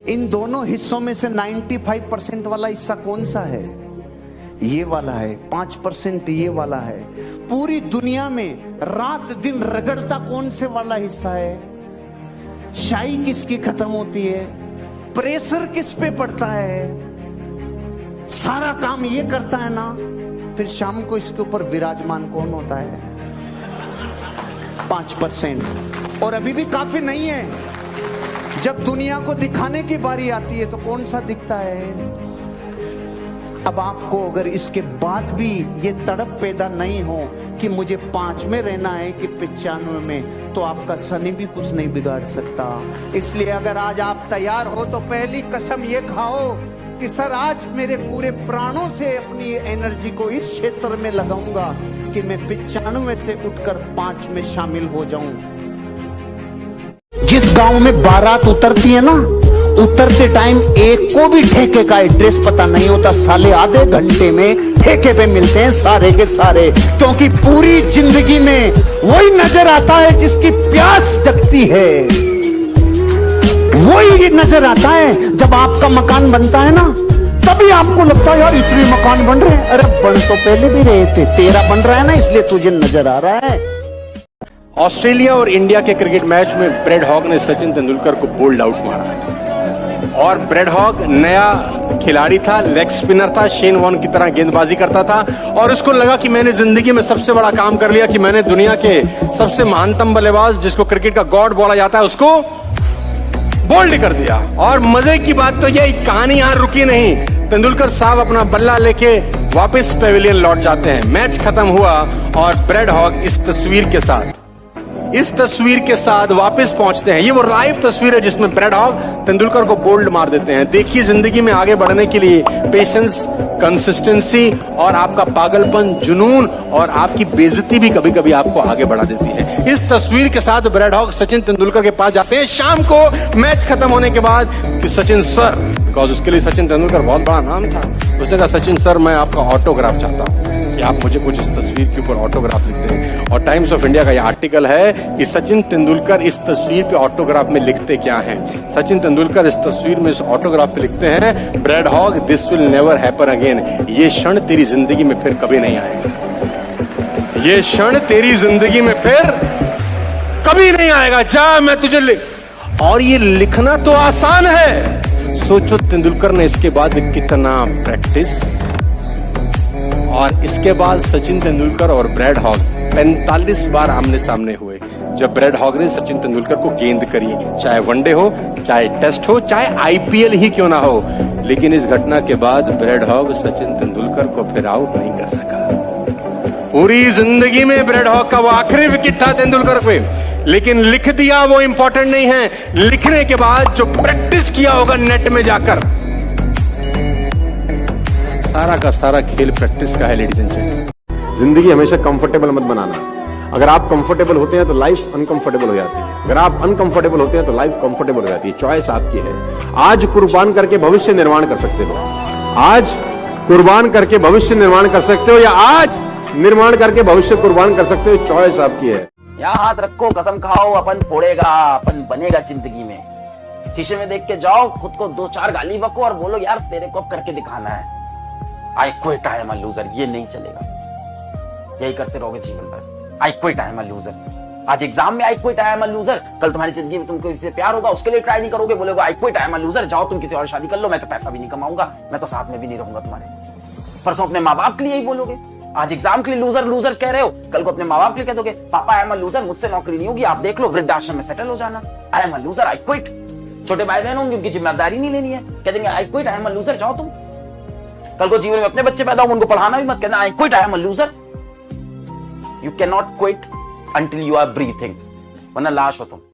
इन दोनों हिस्सों में से 95% वाला हिस्सा कौन सा है? ये वाला है। 5% ये वाला है। पूरी दुनिया में रात दिन रगड़ता कौन से वाला हिस्सा है? शाई किसकी खत्म होती है? प्रेशर किस पे पड़ता है? सारा काम ये करता है ना, फिर शाम को इसके ऊपर विराजमान कौन होता है? 5%। और अभी भी काफी नहीं है। जब दुनिया को दिखाने की बारी आती है तो कौन सा दिखता है? अब आपको अगर इसके बाद भी ये तड़प पैदा नहीं हो कि मुझे 5 में रहना है कि 95 में, तो आपका शनि भी कुछ नहीं बिगाड़ सकता। इसलिए अगर आज आप तैयार हो तो पहली कसम ये खाओ कि सर आज मेरे पूरे प्राणों से अपनी एनर्जी को इस क्षेत्र में लगाऊंगा कि मैं 95 से उठकर 5 में शामिल हो जाऊं। जिस गांव में बारात उतरती है ना, उतरते टाइम एक को भी ठेके का एड्रेस पता नहीं होता। साले आधे घंटे में ठेके पे मिलते हैं सारे के सारे, क्योंकि पूरी जिंदगी में वही नजर आता है जिसकी प्यास जगती है। वही नजर आता है जब आपका मकान बनता है ना, तभी आपको लगता है यार इतने मकान बन रहे हैं। अरे बन तो पहले भी रहे थे, तेरा बन रहा है ना, इसलिए तुझे नजर आ रहा है। ऑस्ट्रेलिया और इंडिया के क्रिकेट मैच में ब्रेड हॉग ने सचिन तेंदुलकर को बोल्ड आउट मारा। और ब्रेड हॉग नया खिलाड़ी था, लेग स्पिनर था, शेन वॉर्न की तरह गेंदबाजी करता था, और उसको लगा कि मैंने जिंदगी में सबसे बड़ा काम कर लिया, कि मैंने दुनिया के सबसे महानतम बल्लेबाज, जिसको क्रिकेट का गॉड बोला जाता है, उसको बोल्ड कर दिया। और मजे की बात तो यह कहानी यहां रुकी नहीं। तेंदुलकर साहब अपना बल्ला लेके वापस पेविलियन लौट जाते हैं। मैच खत्म हुआ और ब्रेड हॉग इस तस्वीर के साथ वापस पहुंचते हैं। ये वो लाइव तस्वीर है जिसमें ब्रेड हॉग तेंदुलकर को बोल्ड मार देते हैं। देखिए, जिंदगी में आगे बढ़ने के लिए पेशेंस, कंसिस्टेंसी और आपका पागलपन, जुनून और आपकी बेइज्जती भी कभी कभी आपको आगे बढ़ा देती है। इस तस्वीर के साथ ब्रेड हॉग सचिन तेंदुलकर के पास जाते हैं शाम को मैच खत्म होने के बाद कि सचिन सर, बिकॉज उसके लिए सचिन तेंदुलकर बहुत बड़ा नाम था, उसने कहा सचिन सर मैं आपका ऑटोग्राफ चाहता हूं कि आप मुझे कुछ इस तस्वीर के ऊपर ऑटोग्राफ लिख दें। और टाइम्स ऑफ इंडिया का यह आर्टिकल है कि सचिन तेंदुलकर इस तस्वीर पे ऑटोग्राफ में लिखते क्या हैं। सचिन तेंदुलकर इस तस्वीर में इस ऑटोग्राफ पे लिखते हैं, Brad Hogg this will never happen again. ये क्षण तेरी जिंदगी में फिर कभी नहीं आएगा। ये क्षण तेरी जिंदगी में फिर कभी नहीं आएगा। जा, मैं तुझे लिख। और ये लिखना तो आसान है। सोचो तेंदुलकर ने इसके बाद कितना प्रैक्टिस, और इसके बाद सचिन तेंदुलकर और ब्रेड हॉग 45 बार आमने सामने हुए। जब ब्रेड हॉग ने सचिन तेंदुलकर को गेंद करी, चाहे वनडे हो, चाहे टेस्ट हो, चाहे आईपीएल ही क्यों ना हो, लेकिन इस घटना के बाद ब्रेड हॉग सचिन तेंदुलकर को फिर आउट नहीं कर सका। पूरी जिंदगी में ब्रेड हॉग का वो आखिरी विकेट था तेंदुलकर पे, लेकिन लिख दिया वो इंपॉर्टेंट नहीं है। लिखने के बाद जो प्रैक्टिस किया होगा नेट में जाकर, सारा का सारा खेल प्रैक्टिस का है। लेडीज एंड जेंटलमैन, जिंदगी हमेशा कंफर्टेबल मत बनाना। अगर आप कंफर्टेबल होते हैं तो लाइफ अनकंफर्टेबल हो जाती है। अगर आप अनकंफर्टेबल होते हैं तो लाइफ कंफर्टेबल हो जाती है। चॉइस आपकी है। आज कुर्बान करके भविष्य निर्माण कर सकते हो। आज कुर्बान करके भविष्य निर्माण कर सकते हो, या आज निर्माण करके भविष्य कुर्बान कर सकते हो। चॉइस आपकी है। यहाँ हाथ रखो, कसम खाओ, अपन फोड़ेगा, अपन बनेगा जिंदगी में। शीशे में देख के जाओ, खुद को 2-4 गाली बको और बोलो यार तेरे को करके दिखाना है। आई quit, I am a loser. ये नहीं चलेगा। यही करते रहोगे जीवन भर। आई quit, I am a loser. आज एग्जाम में आई quit, I am a loser. कल तुम्हारी जिंदगी में तुमको किसी से प्यार होगा, उसके लिए ट्राई नहीं करोगे, बोलोगे आई quit, I am a loser. जाओ तुम किसी और शादी कर लो, मैं तो पैसा भी नहीं कमाऊंगा, मैं तो साथ में भी नहीं रहूंगा तुम्हारे। परसों अपने माँ बाप के लिए यही बोलोगे। आज एग्जाम के लिए लूजर लूजर कह रहे हो, कल को अपने माँ बाप के लिए कह दोगे पापा आई एम अ लूजर, मुझसे नौकरी नहीं होगी, आप देख लो वृद्धाश्रम में सेटल हो जाना। आई am a loser, I quit. छोटे भाई बहन होंगे, उनकी जिम्मेदारी नहीं लेनी है, कह देंगे आई quit, I am a loser, जाओ तुम। कल को जीवन में अपने बच्चे पैदा हो, उनको पढ़ाना भी मत, कहना I quit, I am a loser. You can not quit until you are breathing, वरना लाश हो तुम।